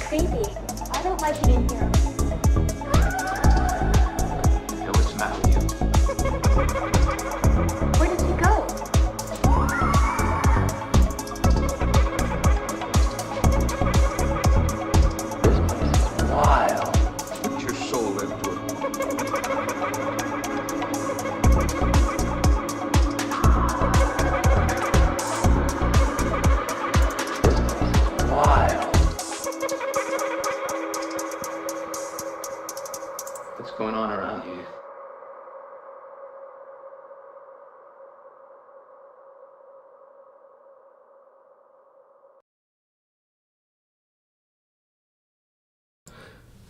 Baby, I don't like it in here. Hey, what's the matter with you? Where did he go? Wild. Put your soul into it. Wild. What's going on around you?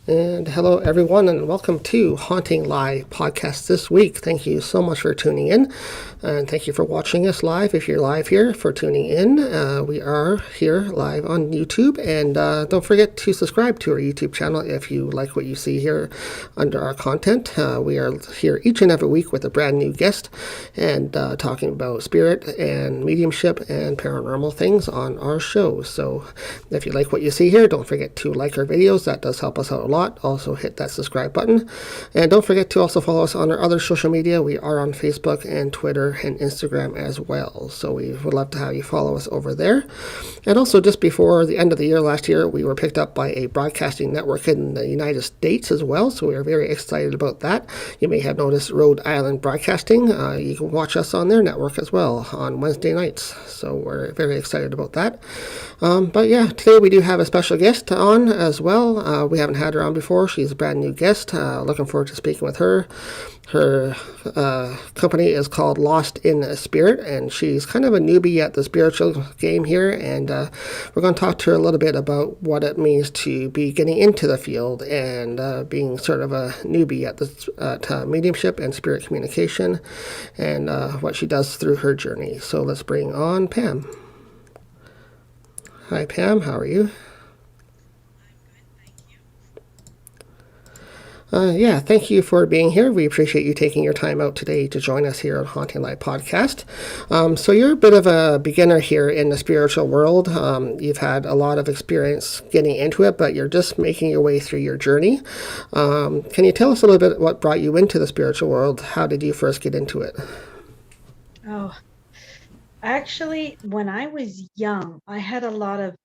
And hello, everyone, and welcome to Haunting Live podcast this week. Thank you so much for tuning in, and thank you for watching us live. If you're live here, for tuning in, we are here live on YouTube, and don't forget to subscribe to our YouTube channel if you like what you see here under our content. We are here each and every week with a brand new guest, and talking about spirit and mediumship and paranormal things on our show. So if you like what you see here, don't forget to like our videos. That does help us out a lot. Also hit that subscribe button, and don't forget to also follow us on our other social media. We are on Facebook and Twitter and Instagram as well, so we would love to have you follow us over there. And also, just before the end of the year last year, we were picked up by a broadcasting network in the United States as well, so we are very excited about that. You may have noticed Rhode Island Broadcasting. You can watch us on their network as well on Wednesday nights, so we're very excited about that. But yeah, today we do have a special guest on as well. We haven't had her on before. She's a brand new guest. Looking forward to speaking with her. Her company is called Lost in Spirit, and she's kind of a newbie at the spiritual game here, and we're going to talk to her a little bit about what it means to be getting into the field and being sort of a newbie at mediumship and spirit communication, and what she does through her journey. So let's bring on Pam. Hi, Pam. How are you? Yeah, thank you for being here. We appreciate you taking your time out today to join us here on Haunting Live podcast. So you're a bit of a beginner here in the spiritual world. You've had a lot of experience getting into it, but you're just making your way through your journey. Can you tell us a little bit what brought you into the spiritual world? How did you first get into it? Oh, actually, when I was young, I had a lot of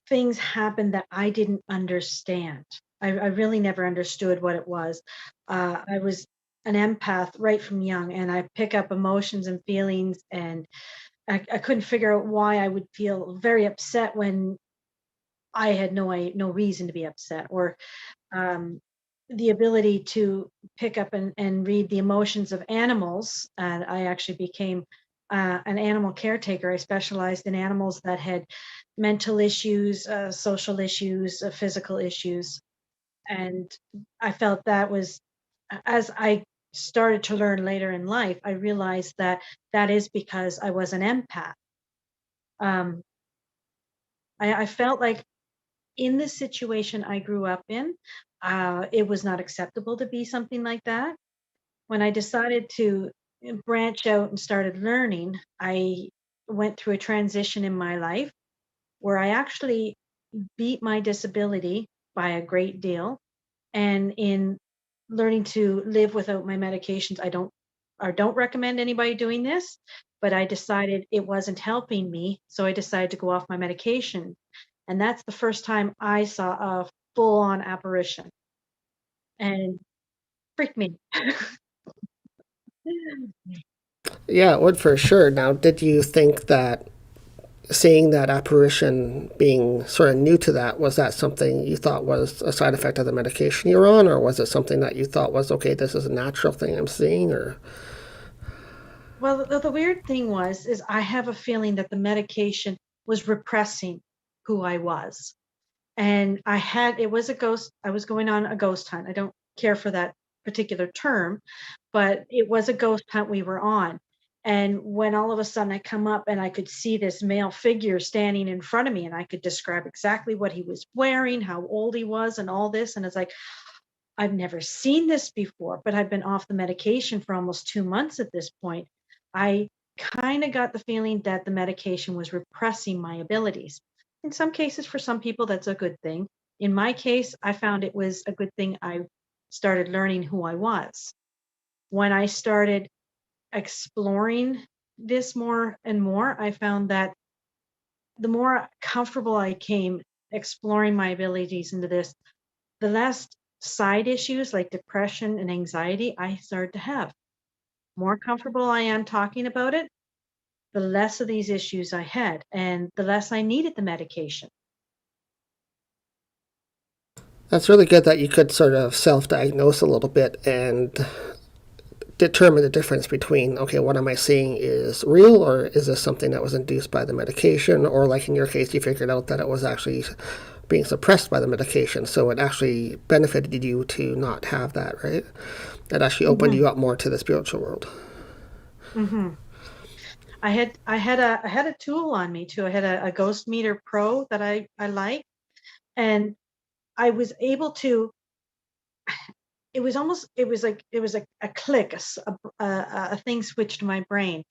things happen that I didn't understand. I really never understood what it was. I was an empath right from young, and I pick up emotions and feelings, and I couldn't figure out why I would feel very upset when I had no reason to be upset, or the ability to pick up and read the emotions of animals. And I actually became an animal caretaker. I specialized in animals that had mental issues, social issues, physical issues. And I felt that was, as I started to learn later in life, I realized that that is because I was an empath. Um, I felt like in the situation I grew up in, it was not acceptable to be something like that. When I decided to branch out and started learning, I went through a transition in my life where I actually beat my disability by a great deal. And in learning to live without my medications, I don't recommend anybody doing this, but I decided it wasn't helping me, so I decided to go off my medication. And that's the first time I saw a full-on apparition, and freaked me. Yeah, it would for sure. Now, did you think that seeing that apparition, being sort of new to that, was that something you thought was a side effect of the medication you're on, or was it something that you thought was, okay, this is a natural thing I'm seeing, or? Well, the weird thing is I have a feeling that the medication was repressing who I was. And it was a ghost. I was going on a ghost hunt. I don't care for that particular term, but it was a ghost hunt we were on. And when all of a sudden I come up and I could see this male figure standing in front of me, and I could describe exactly what he was wearing, how old he was, and all this. And it's like, I've never seen this before, but I've been off the medication for almost 2 months at this point. I kind of got the feeling that the medication was repressing my abilities. in some cases, for some people, that's a good thing. In my case, I found it was a good thing I started learning who I was. When I started exploring this more and more, I found that the more comfortable I came exploring my abilities into this, the less side issues like depression and anxiety I started to have. More comfortable I am talking about it, the less of these issues I had and the less I needed the medication. That's really good that you could sort of self-diagnose a little bit and determine the difference between, okay, what am I seeing is real, or is this something that was induced by the medication, or like in your case, you figured out that it was actually being suppressed by the medication, so it actually benefited you to not have that, right? That actually opened you up more to the spiritual world. Mm-hmm. I had a tool on me too. I had a Ghost Meter Pro that I like, and I was able to. It was a click, a thing switched to my brain,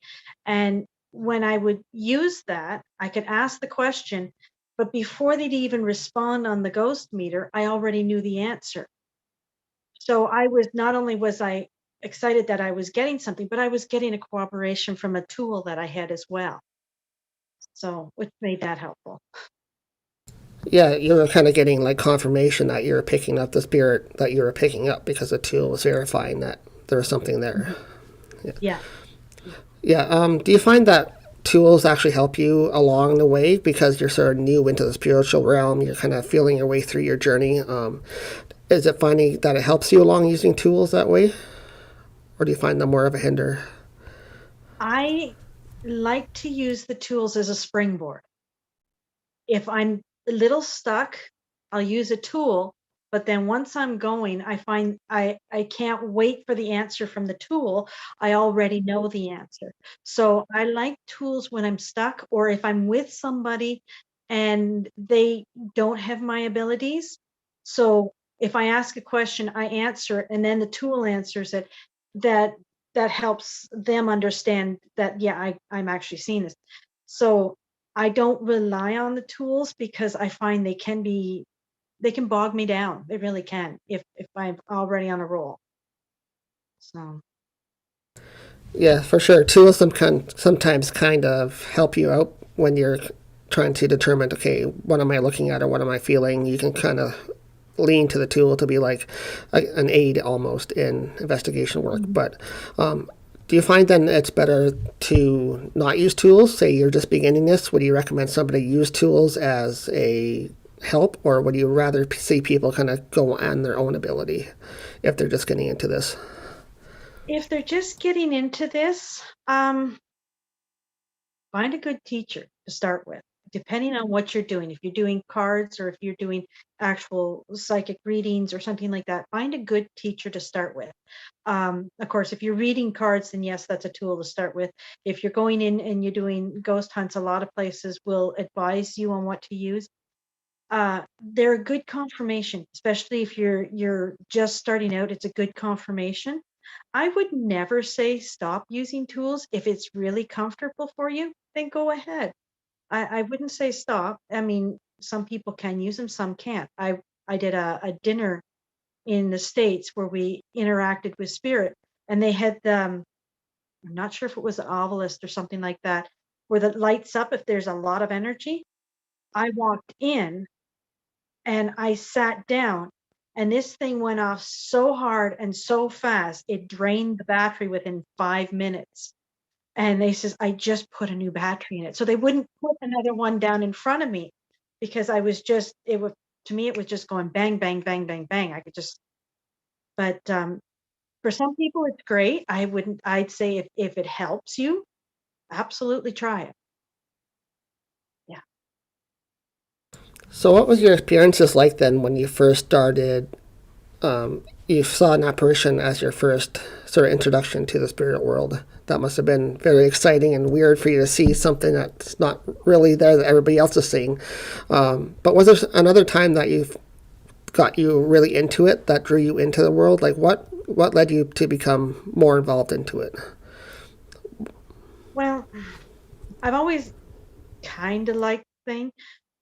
and when I would use that, I could ask the question, but before they'd even respond on the ghost meter, I already knew the answer. So I was not only was I excited that I was getting something, but I was getting a cooperation from a tool that I had as well. So which made that helpful. Yeah, you were kind of getting like confirmation that you were picking up the spirit that you were picking up because the tool was verifying that there was something there. Yeah. Yeah. Do you find that tools actually help you along the way because you're sort of new into the spiritual realm? You're kind of feeling your way through your journey. Is it finding that it helps you along using tools that way, or do you find them more of a hinder? I like to use the tools as a springboard. If I'm a little stuck, I'll use a tool, but then once I'm going, I find I can't wait for the answer from the tool. I already know the answer. So I like tools when I'm stuck, or if I'm with somebody and they don't have my abilities. So if I ask a question, I answer it, and then the tool answers it. That that helps them understand that, yeah, I'm actually seeing this. So I don't rely on the tools because I find they can bog me down. They really can if I'm already on a roll. So Yeah, for sure. Tools sometimes kind of help you out when you're trying to determine, okay, what am I looking at or what am I feeling? You can kind of lean to the tool to be like an aid almost in investigation work. But do you find then it's better to not use tools? Say you're just beginning this. Would you recommend somebody use tools as a help, or would you rather see people kind of go on their own ability if they're just getting into this? if they're just getting into this, find a good teacher to start with, depending on what you're doing. If you're doing cards or if you're doing actual psychic readings or something like that, find a good teacher to start with. Of course, if you're reading cards, then yes, that's a tool to start with. If you're going in and you're doing ghost hunts, a lot of places will advise you on what to use. They're a good confirmation, especially if you're just starting out. It's a good confirmation. I would never say stop using tools. If it's really comfortable for you, then go ahead. I wouldn't say stop. I mean, some people can use them, some can't. I did a dinner in the States where we interacted with spirit, and they had I'm not sure if it was an ovilist or something like that, where that lights up if there's a lot of energy. I walked in and I sat down, and this thing went off so hard and so fast, it drained the battery within 5 minutes. And they says, I just put a new battery in it. So they wouldn't put another one down in front of me because I was just, it was, to me, it was just going bang, bang, bang, bang, bang. I could just, but for some people, it's great. I'd say if it helps you, absolutely try it. Yeah. So, what was your experiences like then when you first started? You saw an apparition as your first sort of introduction to the spirit world. That must have been very exciting and weird for you to see something that's not really there that everybody else is seeing. But was there another time that you got you really into it, that drew you into the world? Like what led you to become more involved into it? Well, I've always kind of liked the thing.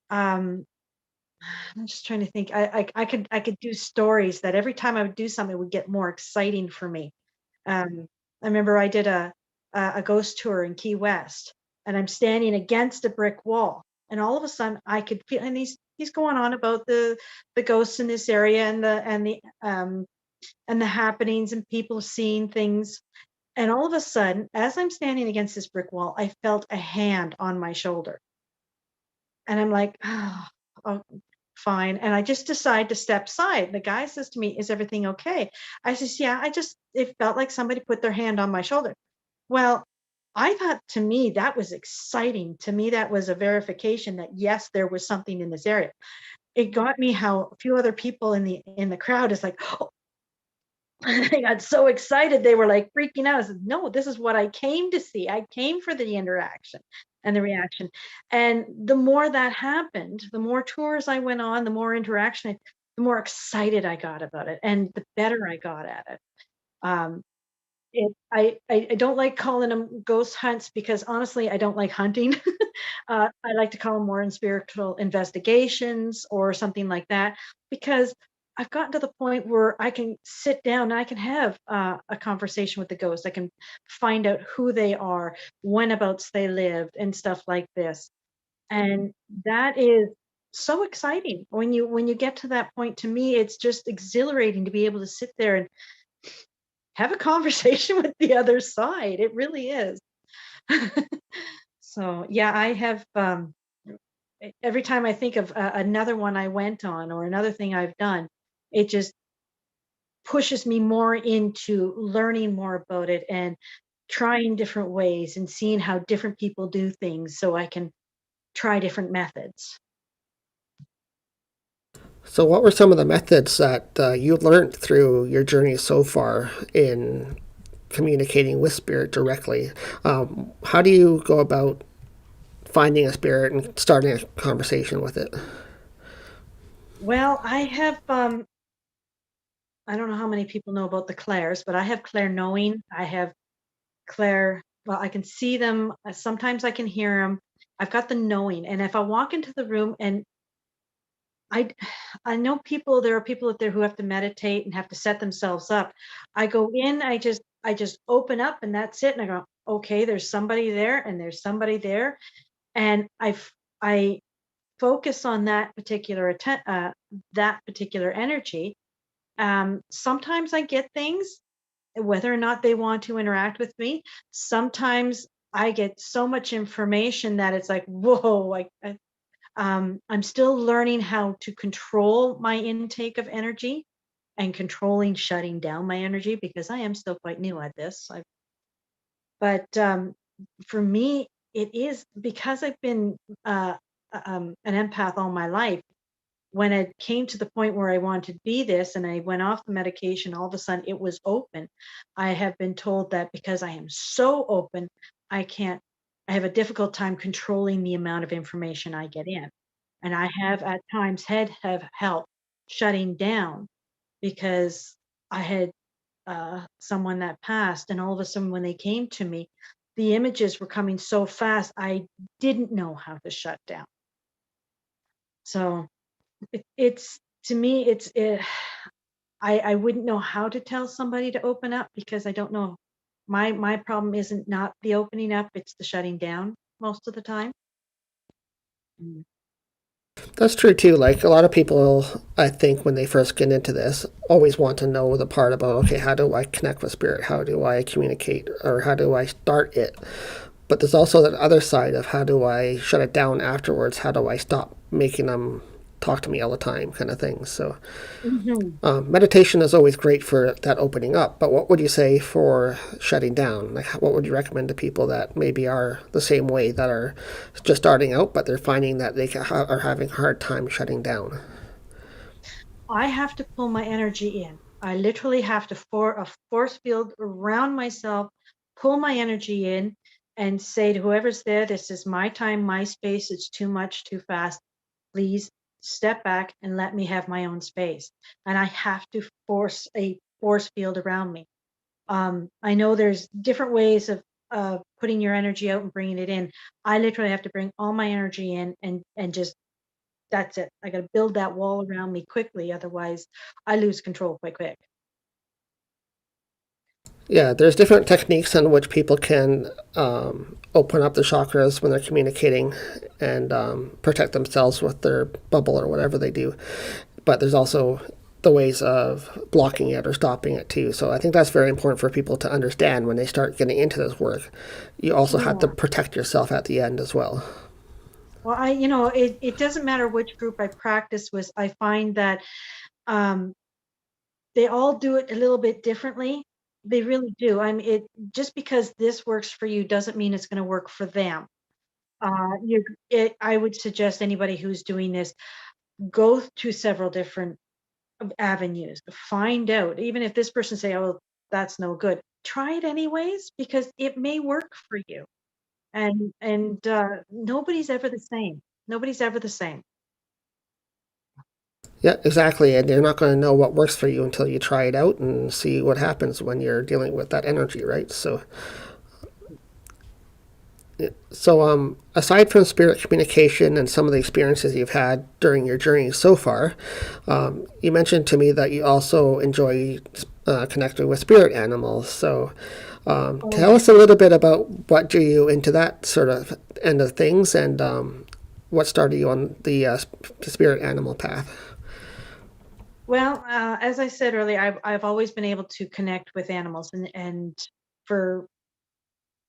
um, I'm just trying to think. I could do stories that every time I would do something, it would get more exciting for me. I remember I did a ghost tour in Key West, and I'm standing against a brick wall, and all of a sudden I could feel, and he's going on about the ghosts in this area and the happenings and people seeing things, and all of a sudden, as I'm standing against this brick wall, I felt a hand on my shoulder, and I'm like, oh, fine. And I just decide to step aside. The guy says to me, "Is everything okay?" I says, "Yeah, it felt like somebody put their hand on my shoulder." Well, I thought, to me, that was exciting. To me, that was a verification that yes, there was something in this area. It got me how a few other people in the crowd is like, oh, they got so excited. They were like freaking out. I said, "No, this is what I came to see. I came for the interaction and the reaction." And the more that happened, the more tours I went on, the more interaction, the more excited I got about it, and the better I got at it. Um, I don't like calling them ghost hunts because honestly, I don't like hunting. I like to call them more in spiritual investigations or something like that, because I've gotten to the point where I can sit down and I can have a conversation with the ghost. I can find out who they are, whenabouts they lived, and stuff like this. And that is so exciting when you get to that point. To me, it's just exhilarating to be able to sit there and have a conversation with the other side. It really is. So yeah, I have every time I think of another one I went on or another thing I've done, it just pushes me more into learning more about it and trying different ways and seeing how different people do things so I can try different methods. So, what were some of the methods that you learned through your journey so far in communicating with spirit directly? How do you go about finding a spirit and starting a conversation with it? Well, I have I don't know how many people know about the clairs, but I have clair knowing. I have clair, well, I can see them. Sometimes I can hear them. I've got the knowing. And if I walk into the room and I I know people, there are people out there who have to meditate and have to set themselves up. I go in, I just open up and that's it. And I go, okay, there's somebody there and there's somebody there. And I focus on that particular energy. Sometimes I get things, whether or not they want to interact with me. Sometimes I get so much information that it's like, whoa, I'm still learning how to control my intake of energy and controlling shutting down my energy because I am still quite new at this. But for me, it is because I've been an empath all my life. When it came to the point where I wanted to be this and I went off the medication, all of a sudden it was open. I have been told that because I am so open, I can't, I have a difficult time controlling the amount of information I get in. And I have at times have help shutting down because I had someone that passed, and all of a sudden when they came to me, the images were coming so fast, I didn't know how to shut down. So it's to me, I wouldn't know how to tell somebody to open up because I don't know. My problem isn't not the opening up, it's the shutting down most of the time. Mm. That's true too. Like a lot of people, I think, when they first get into this, always want to know the part about, okay, how do I connect with spirit? How do I communicate? Or how do I start it? But there's also that other side of how do I shut it down afterwards? How do I stop making them talk to me all the time, kind of thing. So, Mhm. meditation is always great for that opening up. But what would you say for shutting down? Like, what would you recommend to people that maybe are the same way, that are just starting out, but they're finding that they are having a hard time shutting down? I have to pull my energy in. I literally have to for a force field around myself, pull my energy in, and say to whoever's there, "This is my time, my space. It's too much, too fast. Please step back and let me have my own space." And I have to force a force field around me. I know there's different ways of putting your energy out and bringing it in. I literally have to bring all my energy in and just that's it. I got to build that wall around me quickly. Otherwise I lose control quite quick. Yeah, there's different techniques in which people can open up the chakras when they're communicating and protect themselves with their bubble or whatever they do. But there's also the ways of blocking it or stopping it too. So I think that's very important for people to understand when they start getting into this work. You also have to Yeah. protect yourself at the end as well. Well, it doesn't matter which group I practice with. I find that um, they all do it a little bit differently. They really do. I mean, just because this works for you doesn't mean it's going to work for them. I would suggest anybody who's doing this go to several different avenues. Find out, even if this person say, "Oh, that's no good," try it anyways because it may work for you. And nobody's ever the same. Nobody's ever the same. Yeah, exactly. And you're not going to know what works for you until you try it out and see what happens when you're dealing with that energy, right? So, aside from spirit communication and some of the experiences you've had during your journey so far, you mentioned to me that you also enjoy connecting with spirit animals. So, Oh, tell us a little bit about what drew you into that sort of end of things and what started you on the spirit animal path. well, as I said earlier, I've always been able to connect with animals, and for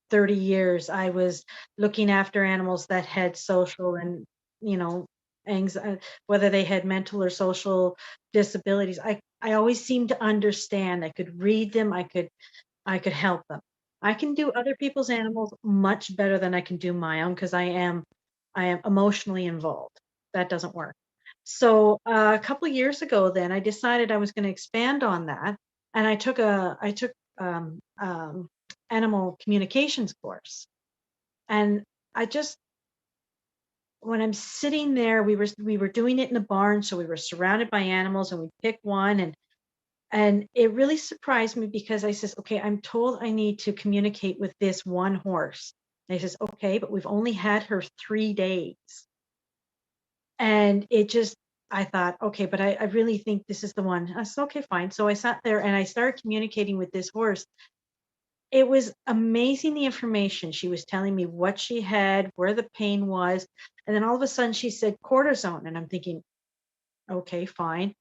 30 years I was looking after animals that had social and you know anxiety, whether they had mental or social disabilities. I always seemed to understand. I could read them. I could help them. I can do other people's animals much better than I can do my own because I am emotionally involved. That doesn't work. So a couple of years ago, then I decided I was going to expand on that, and I took animal communications course, and I just when I'm sitting there, we were doing it in a barn, so we were surrounded by animals, and we picked one, and it really surprised me because I says, okay, I'm told I need to communicate with this one horse. And he says, okay, but we've only had her 3 days. And I thought, okay, but I really think this is the one. I said, okay, fine. So I sat there and I started communicating with this horse. It was amazing the information. She was telling me what she had, where the pain was. And then all of a sudden she said cortisone. And I'm thinking, okay, fine.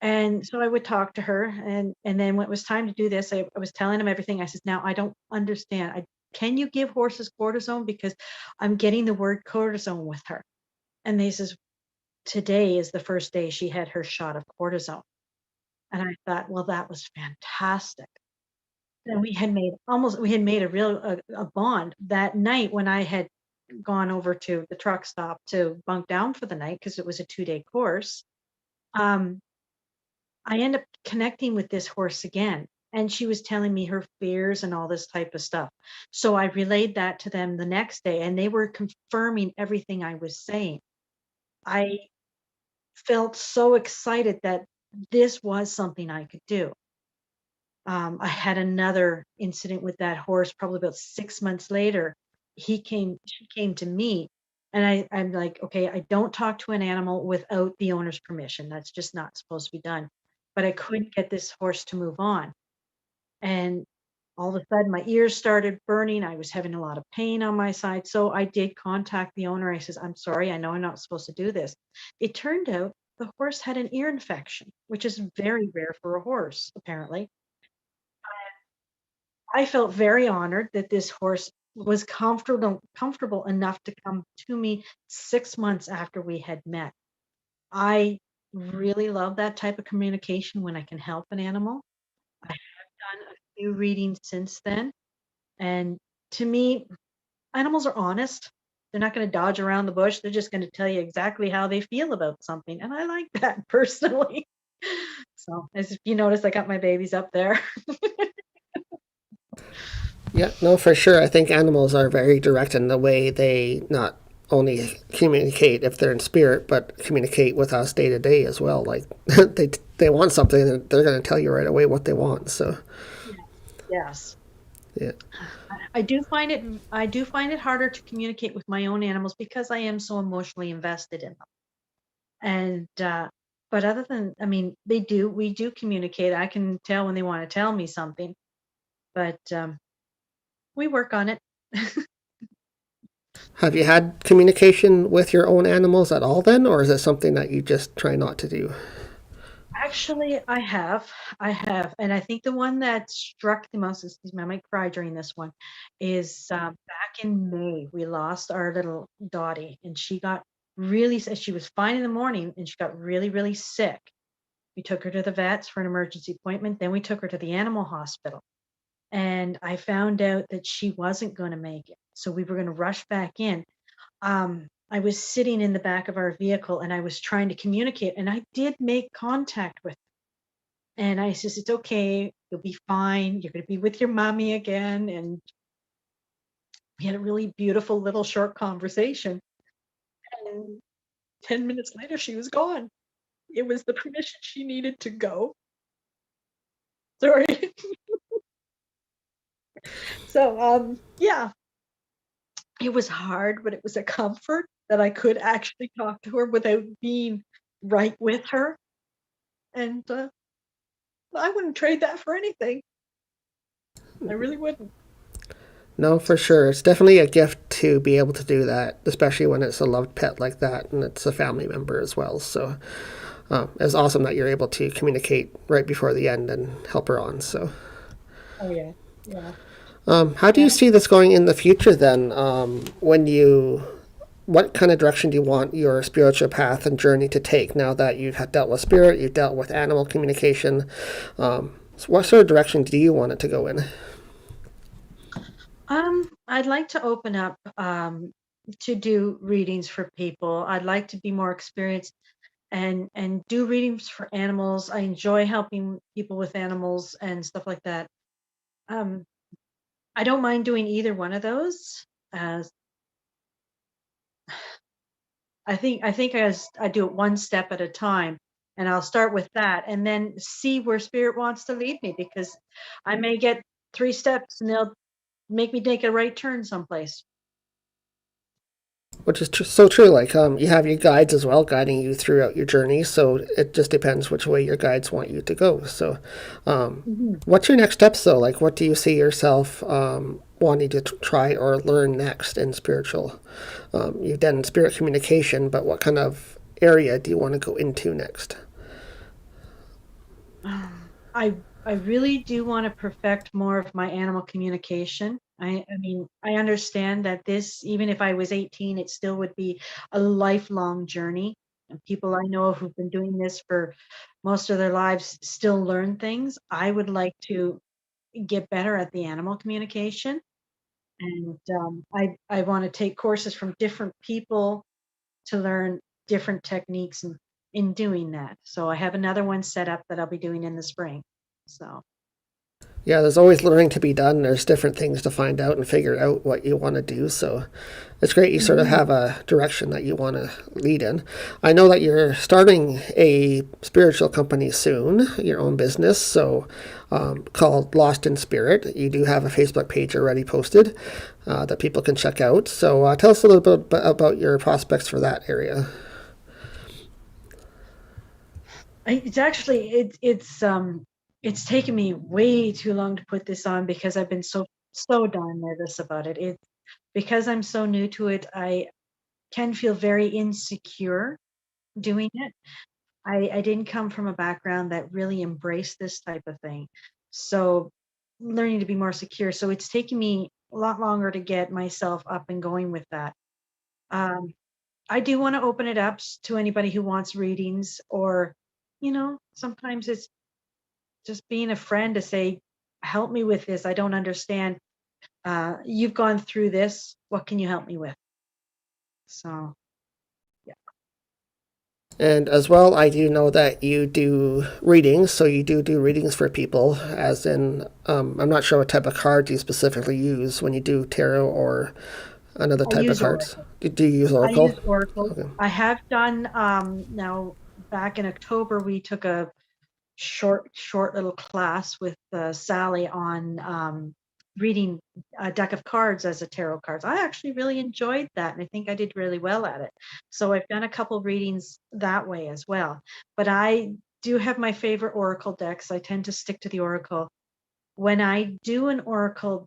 And so I would talk to her, and then when it was time to do this, I was telling him everything. I said, now I don't understand. Can you give horses cortisone? Because I'm getting the word cortisone with her. And they says, today is the first day she had her shot of cortisone. And I thought, well, that was fantastic. And we had made a bond that night when I had gone over to the truck stop to bunk down for the night because it was a 2-day course. Um, I end up connecting with this horse again, and she was telling me her fears and all this type of stuff. So I relayed that to them the next day, and they were confirming everything I was saying. I felt so excited that this was something I could do. I had another incident with that horse probably about 6 months later. She came to me, and I'm like, okay, I don't talk to an animal without the owner's permission. That's just not supposed to be done. But I couldn't get this horse to move on. And all of a sudden, my ears started burning. I was having a lot of pain on my side. So I did contact the owner. I says, I'm sorry, I know I'm not supposed to do this. It turned out the horse had an ear infection, which is very rare for a horse, apparently. I felt very honored that this horse was comfortable enough to come to me 6 months after we had met. I really love that type of communication when I can help an animal. I have done a few readings since then, and to me, animals are honest. They're not going to dodge around the bush. They're just going to tell you exactly how they feel about something, and I like that personally. So, as you notice, I got my babies up there. Yeah, no, for sure. I think animals are very direct in the way they not only communicate if they're in spirit, but communicate with us day to day as well. Like they want something, and they're going to tell you right away what they want. So Yes. yeah, I do find it harder to communicate with my own animals because I am so emotionally invested in them. And but other than, I mean, we do communicate. I can tell when they want to tell me something, but we work on it. Have you had communication with your own animals at all then, or is it something that you just try not to do? Actually, I have, and I think the one that struck the most, excuse me, I might cry during this one, is back in May, we lost our little Dottie, and she got really, she was fine in the morning, and she got really, really sick. We took her to the vets for an emergency appointment, then we took her to the animal hospital, and I found out that she wasn't going to make it, so we were going to rush back in. I was sitting in the back of our vehicle, and I was trying to communicate, and I did make contact with. And I says, it's okay. You'll be fine. You're going to be with your mommy again. And we had a really beautiful little short conversation. And 10 minutes later, she was gone. It was the permission she needed to go. Sorry. So, yeah, it was hard, but it was a comfort that I could actually talk to her without being right with her. And I wouldn't trade that for anything. I really wouldn't. No, for sure. It's definitely a gift to be able to do that, especially when it's a loved pet like that and it's a family member as well. So it's awesome that you're able to communicate right before the end and help her on. So, Oh, yeah. Yeah. how do you see this going in the future then? What kind of direction do you want your spiritual path and journey to take now that you've dealt with spirit, you've dealt with animal communication? So what sort of direction do you want it to go in? I'd like to open up to do readings for people. I'd like to be more experienced and do readings for animals. I enjoy helping people with animals and stuff like that. I don't mind doing either one of those. As I think as I do it one step at a time, and I'll start with that and then see where spirit wants to lead me, because I may get 3 steps and they'll make me take a right turn someplace. Which is so true. Like you have your guides as well, guiding you throughout your journey. So it just depends which way your guides want you to go. So, what's your next steps though? Like, what do you see yourself wanting to try or learn next in spiritual? You've done spirit communication, but what kind of area do you want to go into next? I really do want to perfect more of my animal communication. I mean, I understand that this, even if I was 18, it still would be a lifelong journey. And people I know who've been doing this for most of their lives still learn things. I would like to get better at the animal communication. And I want to take courses from different people to learn different techniques in doing that. So I have another one set up that I'll be doing in the spring. So. Yeah, there's always learning to be done. There's different things to find out and figure out what you want to do. So it's great you sort of have a direction that you want to lead in. I know that you're starting a spiritual company soon, your own business, so called Lost in Spirit. You do have a Facebook page already posted that people can check out. So tell us a little bit about your prospects for that area. It's actually it's taken me way too long to put this on because I've been so darn nervous about it. It's because I'm so new to it. I can feel very insecure doing it. I didn't come from a background that really embraced this type of thing, so learning to be more secure. So it's taken me a lot longer to get myself up and going with that. I do want to open it up to anybody who wants readings, or sometimes it's just being a friend to say, help me with this. I don't understand. You've gone through this. What can you help me with? So, yeah. And as well, I do know that you do readings, so you do readings for people, as in, I'm not sure what type of cards you specifically use when you do tarot or another type of cards. Do you use Oracle? I use Oracle. Okay. I have done, now back in October, we took a short little class with Sally on reading a deck of cards as a tarot cards. I actually really enjoyed that, and I think I did really well at it. So I've done a couple readings that way as well. But I do have my favorite oracle decks. I tend to stick to the oracle. When I do an oracle,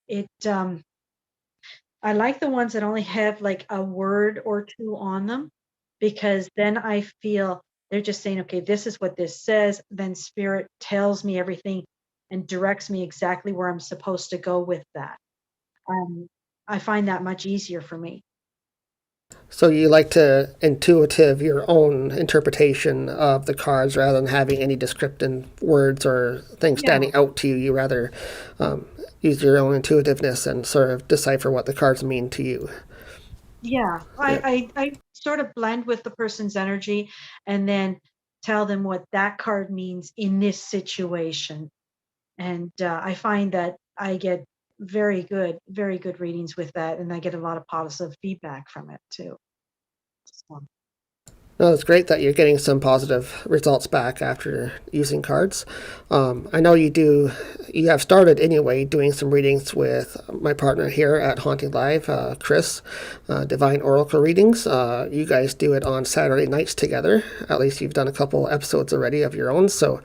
it I like the ones that only have like a word or two on them, because then I feel they're just saying, okay, this is what this says. Then spirit tells me everything and directs me exactly where I'm supposed to go with that. I find that much easier for me. So you like to intuitive your own interpretation of the cards rather than having any descriptive words or things standing out to you. You rather use your own intuitiveness and sort of decipher what the cards mean to you. Yeah, I sort of blend with the person's energy and then tell them what that card means in this situation. And I find that I get very good readings with that, and I get a lot of positive feedback from it too. So. No, it's great that you're getting some positive results back after using cards. I know you have started anyway doing some readings with my partner here at Haunting Live, Chris, Divine Oracle Readings. You guys do it on Saturday nights together. At least you've done a couple episodes already of your own. So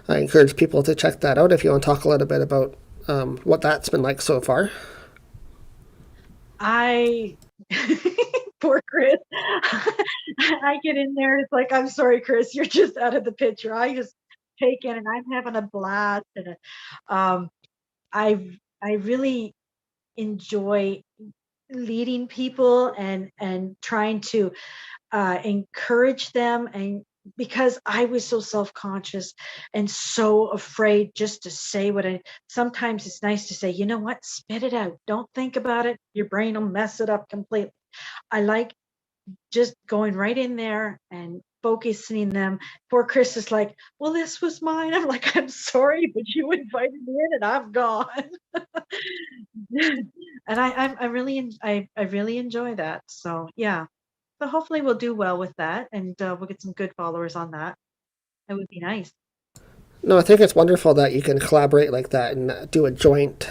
I encourage people to check that out if you want to talk a little bit about what that's been like so far. Poor Chris. I get in there, it's like, I'm sorry, Chris, you're just out of the picture. I just take in and I'm having a blast. And I really enjoy leading people and trying to encourage them, and because I was so self-conscious and so afraid just to say sometimes it's nice to say, you know what, spit it out. Don't think about it. Your brain will mess it up completely. I like just going right in there and focusing them. Poor Chris is like, well, this was mine. I'm like, I'm sorry, but you invited me in and I'm gone. And I really enjoy that. So yeah. So hopefully we'll do well with that, and we'll get some good followers on that. That would be nice. No, I think it's wonderful that you can collaborate like that and do a joint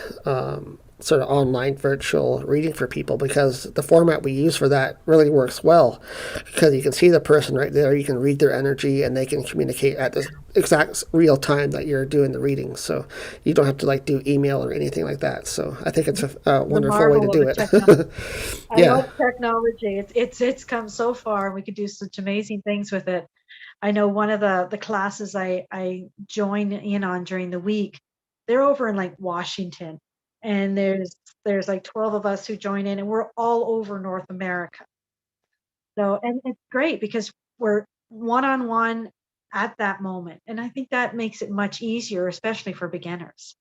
sort of online virtual reading for people, because the format we use for that really works well, because you can see the person right there, you can read their energy, and they can communicate at the exact real time that you're doing the reading. So you don't have to like do email or anything like that. So I think it's a wonderful way to do it. I love technology. It's come so far. We could do such amazing things with it. I know one of the classes I join in on during the week, they're over in like Washington, and there's like 12 of us who join in, and we're all over North America. So, and it's great because we're one-on-one at that moment, and I think that makes it much easier, especially for beginners.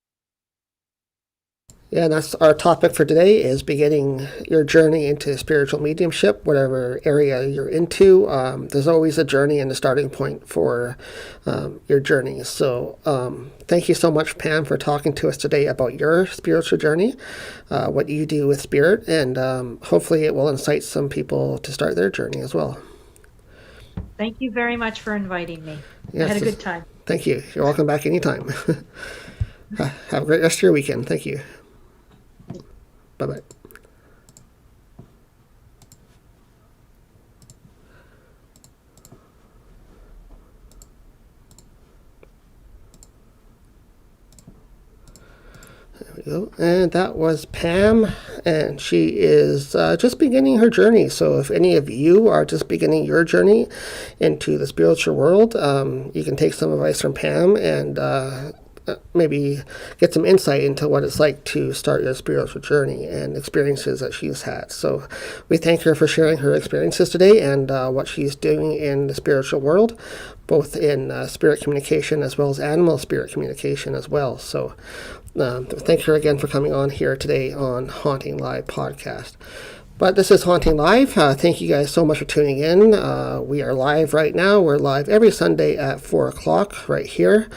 Yeah, and that's our topic for today, is beginning your journey into spiritual mediumship, whatever area you're into. There's always a journey and a starting point for your journey. So thank you so much, Pam, for talking to us today about your spiritual journey, what you do with spirit, and hopefully it will incite some people to start their journey as well. Thank you very much for inviting me. Yes, I had a good time. Thank you. You're welcome back anytime. Have a great rest of your weekend. Thank you. Bye-bye. There we go. And that was Pam, and she is just beginning her journey. So if any of you are just beginning your journey into the spiritual world, you can take some advice from Pam and maybe get some insight into what it's like to start your spiritual journey and experiences that she's had. So we thank her for sharing her experiences today and what she's doing in the spiritual world, both in spirit communication as well as animal spirit communication as well. So thank her again for coming on here today on Haunting Live podcast. But this is Haunting Live. Thank you guys so much for tuning in. We are live right now. We're live every Sunday at 4 o'clock right here.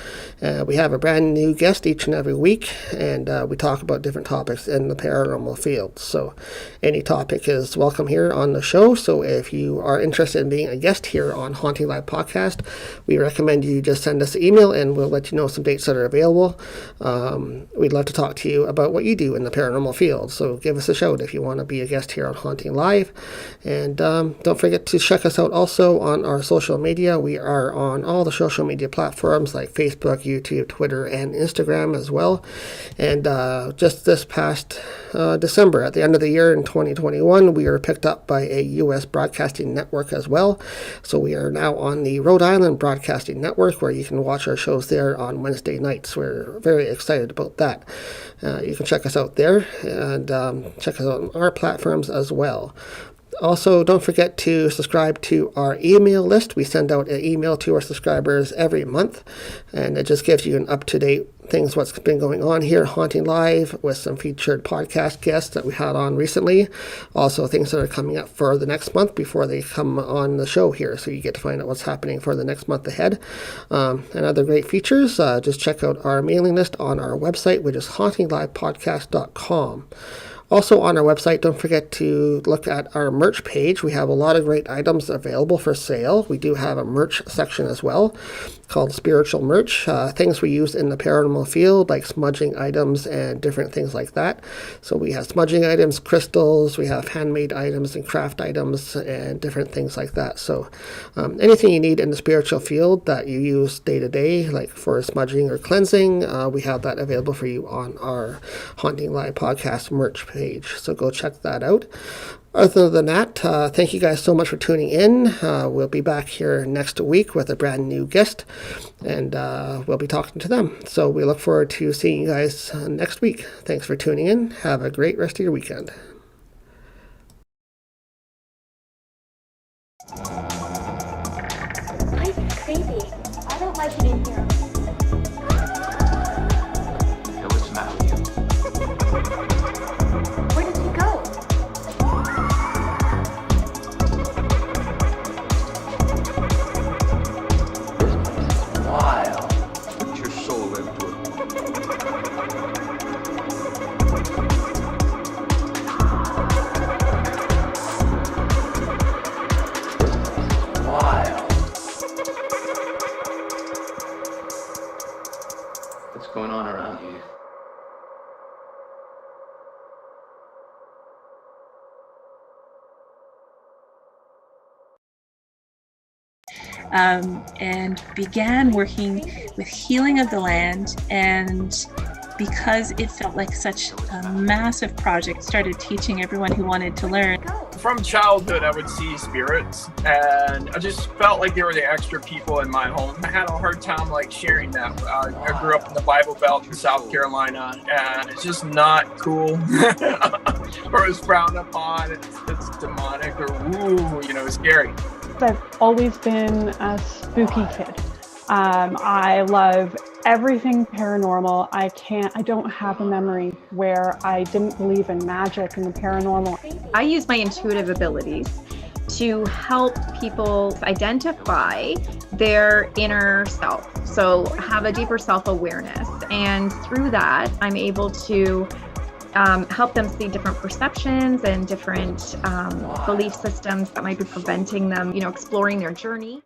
We have a brand new guest each and every week, and we talk about different topics in the paranormal field. So any topic is welcome here on the show. So if you are interested in being a guest here on Haunting Live podcast, we recommend you just send us an email, and we'll let you know some dates that are available. We'd love to talk to you about what you do in the paranormal field. So give us a shout if you want to be a guest here on Haunting Live. And don't forget to check us out also on our social media. We are on all the social media platforms like Facebook, YouTube, Twitter, and Instagram as well. And just this past December, at the end of the year in 2021, we were picked up by a U.S. broadcasting network as well. So we are now on the Rhode Island Broadcasting Network, where you can watch our shows there on Wednesday nights. We're very excited about that. You can check us out there, and check us out on our platforms as well. Also, don't forget to subscribe to our email list. We send out an email to our subscribers every month, and it just gives you an up-to-date things what's been going on here at Haunting Live, with some featured podcast guests that we had on recently. Also, things that are coming up for the next month before they come on the show here, so you get to find out what's happening for the next month ahead. And other great features, just check out our mailing list on our website, which is HauntingLivePodcast.com. Also on our website, don't forget to look at our merch page. We have a lot of great items available for sale. We do have a merch section as well called Spiritual Merch, things we use in the paranormal field, like smudging items and different things like that. So we have smudging items, crystals, we have handmade items and craft items and different things like that. So anything you need in the spiritual field that you use day to day, like for smudging or cleansing, we have that available for you on our Haunting Live podcast merch page. So go check that out. Other than that, thank you guys so much for tuning in. We'll be back here next week with a brand new guest, and we'll be talking to them. So we look forward to seeing you guys next week. Thanks for tuning in. Have a great rest of your weekend. Life's crazy. I don't like it in here. Hey, what's the matter with you? Where did you go? Wild. Put your soul into it. Wild. What's going on around you? And began working with healing of the land, and because it felt like such a massive project, started teaching everyone who wanted to learn. From childhood, I would see spirits, and I just felt like they were the extra people in my home. I had a hard time sharing them. I grew up in the Bible Belt in South Carolina, and it's just not cool. Or it's frowned upon. It's demonic or woo, scary. I've always been a spooky kid. I love everything paranormal. I don't have a memory where I didn't believe in magic and the paranormal. I use my intuitive abilities to help people identify their inner self. So have a deeper self-awareness. And through that, I'm able to help them see different perceptions and different belief systems that might be preventing them, exploring their journey.